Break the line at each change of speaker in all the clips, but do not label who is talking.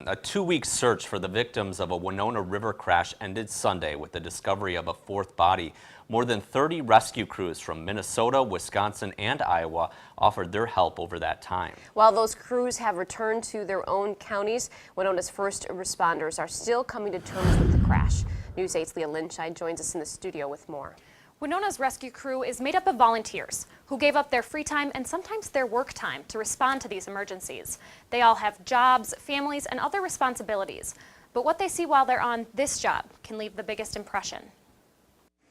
A 2-week search for the victims of a Winona River crash ended Sunday with the discovery of a fourth body. More than 30 rescue crews from Minnesota, Wisconsin, and Iowa offered their help over that time.
While those crews have returned to their own counties, Winona's first responders are still coming to terms with the crash. News 8's Leah Lynchide joins us in the studio with more.
Winona's rescue crew is made up of volunteers who gave up their free time and sometimes their work time to respond to these emergencies. They all have jobs, families, and other responsibilities. But what they see while they're on this job can leave the biggest impression.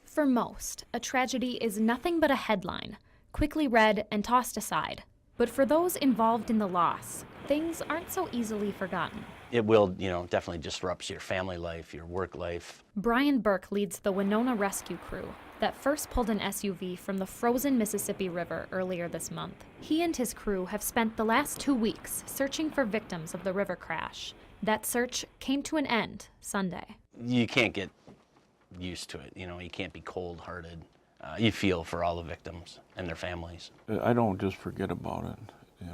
For most, a tragedy is nothing but a headline, quickly read and tossed aside. But for those involved in the loss, things aren't so easily forgotten.
It will, definitely disrupt your family life, your work life.
Brian Burke leads the Winona rescue crew that first pulled an SUV from the frozen Mississippi River earlier this month. He and his crew have spent the last 2 weeks searching for victims of the river crash. That search came to an end Sunday.
You can't get used to it, you can't be cold-hearted. You feel for all the victims and their families.
I don't just forget about it,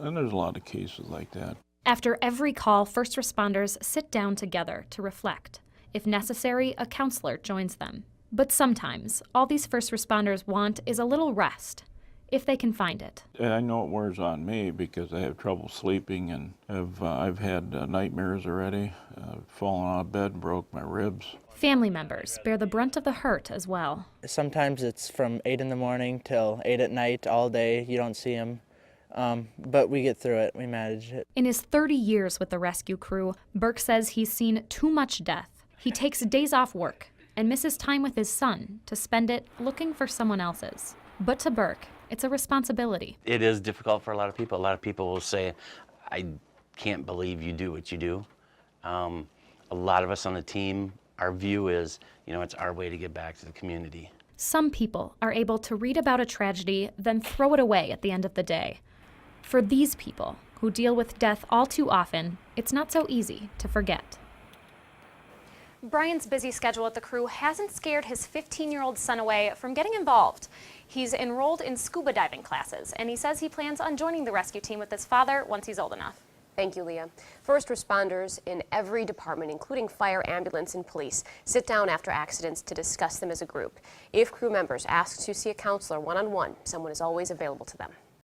and there's a lot of cases like that.
After every call, first responders sit down together to reflect. If necessary, a counselor joins them. But sometimes, all these first responders want is a little rest, if they can find it.
I know it wears on me because I have trouble sleeping, and I've had nightmares already. Fallen out of bed, broke my ribs.
Family members bear the brunt of the hurt as well.
Sometimes it's from 8 in the morning till 8 at night, all day. You don't see them. But we get through it. We manage it.
In his 30 years with the rescue crew, Burke says he's seen too much death. He takes days off work and misses time with his son to spend it looking for someone else's. But to Burke, it's a responsibility.
It is difficult for a lot of people. A lot of people will say, I can't believe you do what you do. A lot of us on the team, our view is, it's our way to get back to the community.
Some people are able to read about a tragedy, then throw it away at the end of the day. For these people, who deal with death all too often, it's not so easy to forget. Brian's busy schedule at the crew hasn't scared his 15-year-old son away from getting involved. He's enrolled in scuba diving classes, and he says he plans on joining the rescue team with his father once he's old enough.
Thank you, Leah. First responders in every department, including fire, ambulance, and police, sit down after accidents to discuss them as a group. If crew members ask to see a counselor one-on-one, someone is always available to them.